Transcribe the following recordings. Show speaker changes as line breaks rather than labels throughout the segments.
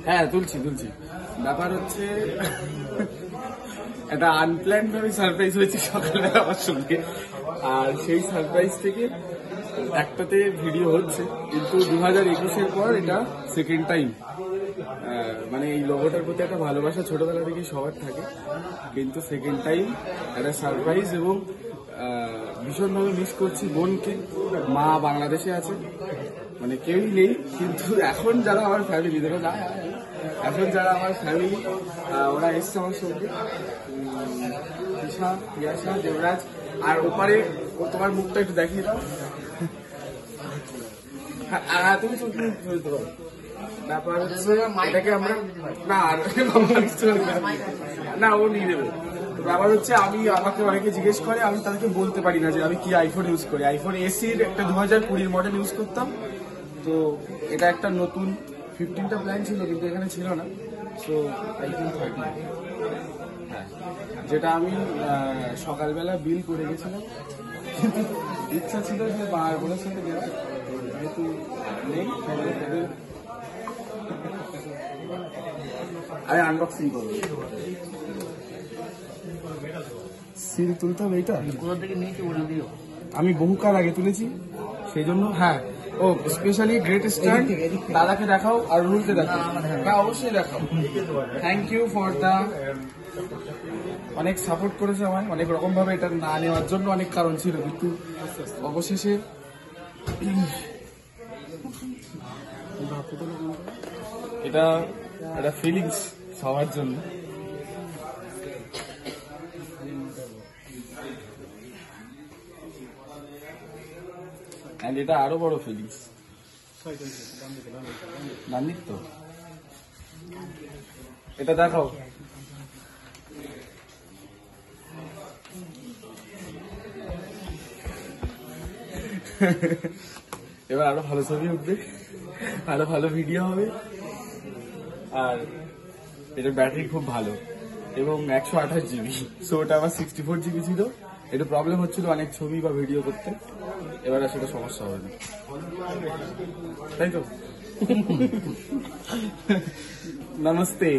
হ্যাঁ তুলছি ব্যাপার হচ্ছে একটা আনপ্ল্যান ভাবে সারপ্রাইজ হয়েছে সকালবেলা আমার সঙ্গে, আর সেই সারপ্রাইজ থেকে একটাতে ভিডিও হচ্ছে, কিন্তু 2021-এর পর এটা সেকেন্ড টাইম। মানে এই লোগোটার প্রতি একটা ভালোবাসা ছোটবেলা থেকেই সবার থাকে, কিন্তু সেকেন্ড টাইম একটা সারপ্রাইজ। এবং ভীষণভাবে মিস করছি বোনকে। মা বাংলাদেশে আছে, মানে কেউই নেই, কিন্তু এখন যারা আমার ফ্যামিলি দেখো না, এখন যারা আমার ফ্যামিলি ওরা এসছে আমার সঙ্গে, ইয়াশা, দেবরাজ, আর ওপারে তোমার মুখটা একটু দেখিয়ে দাও। তুমি চলতে পারো। ব্যাপার হচ্ছে এটাকে আমরা না ও নিয়ে দেবে। ব্যাপার হচ্ছে আমাকে অনেকে জিজ্ঞেস করে, আমি তাদেরকে বলতে পারি না যে আমি কি আইফোন ইউজ করি। আইফোন এসির একটা 2020 মডেল ইউজ করতাম, তো এটা একটা নতুন 15টা প্ল্যান ছিল, কিন্তু এখানে ছিল না। সো আইফোন 13, হ্যাঁ, যেটা আমি সকালবেলা বিল করে গেছিলাম, কিন্তু ইচ্ছা ছিল যে বোনের সাথে গেলাম, যেহেতু নেই আমি আনবক্সিং করবো। সিল তুলতে হবে এইটা, আমি বহুকাল আগে তুলেছি সেই জন্য। হ্যাঁ, ও স্পেশালি গ্রেট স্টার্ন দাদাকে দেখাও আর রুলকে দেখাও। হ্যাঁ অবশ্যই দেখাও। থ্যাংক ইউ ফর দ্য, অনেক সাপোর্ট করেছে আমায় অনেক রকম ভাবে। এটা না নেওয়ার জন্য অনেক কারণ ছিল, কিন্তু অবশেষে এটা একটা ফিলিংস সবার জন্য। এটা আরো বড় ফিলিংস। জানিস তো, এটা দেখাও। এবার আরো ভালো ছবি উঠবে, আরো ভালো ভিডিও হবে। আর এটার ব্যাটারি খুব ভালো এবং 128 জিবি। সো ওটা আমার 64 জিবি ছিল। এটা প্রবলেম হচ্ছিল অনেক ছবি বা ভিডিও করতে, এবার আর সেটা সমস্যা হবে না, তাই তো? নমস্তে।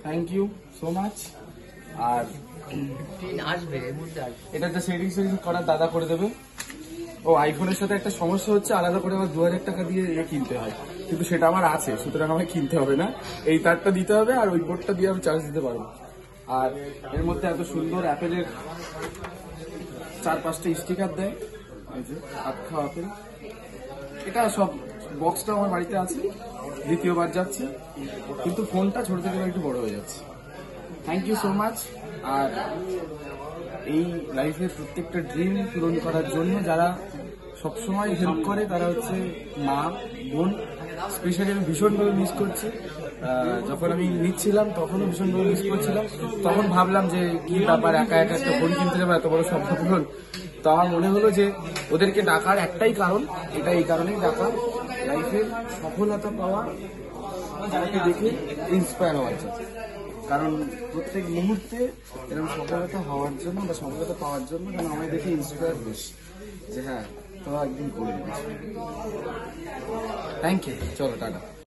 Thank you so much. আর এটা যে সেটিং করার দাদা করে দেবে। ও আইফোনের সাথে একটা সমস্যা হচ্ছে, আলাদা করে আমার 2000 টাকা দিয়ে কিনতে হয়, কিন্তু সেটা আমার আছে, সুতরাং আমায় কিনতে হবে না। এই তারটা দিতে হবে আর ওই বোর্ডটা দিয়ে আমি চার্জ দিতে পারবো। আর এর মধ্যে এত সুন্দর অ্যাপেলের 4-5টা স্টিকার দেয়, এই যে হাত খাওয়া আপেল। এটা সব বক্সটা আমার বাড়িতে আছে, দ্বিতীয়বার যাচ্ছে, কিন্তু ফোনটা ছোট থেকে একটু বড় হয়ে যাচ্ছে। Thank you so much. আর এই লাইফের প্রত্যেকটা ড্রিম পূরণ করার জন্য যারা সবসময় হেল্প করে, তারা হচ্ছে মা, বোন। স্পেশালি আমি ভীষণভাবে মিস করছি। যখন আমি নিচ্ছিলাম তখনও ভীষণভাবে মিস করছিলাম। তখন ভাবলাম যে কি ব্যাপার, একা একা একটা ফোন কিনতে যাবো, এত বড় স্বপ্ন পূরণ। তো আমার মনে হলো যে ওদেরকে ডাকার একটাই কারণ, এটা এই কারণেই ডাকা, লাইফের সফলতা পাওয়া, যাকে দেখে ইন্সপায়ার হওয়ার জন্য। কারণ প্রত্যেক মুহূর্তে এরকম সফলতা হওয়ার জন্য বা সফলতা পাওয়ার জন্য যেন আমায় দেখে ইন্সপায়ার বেশি, যে হ্যাঁ তোরা একদিন করে দিচ্ছি। থ্যাংক ইউ, চলো টাটা।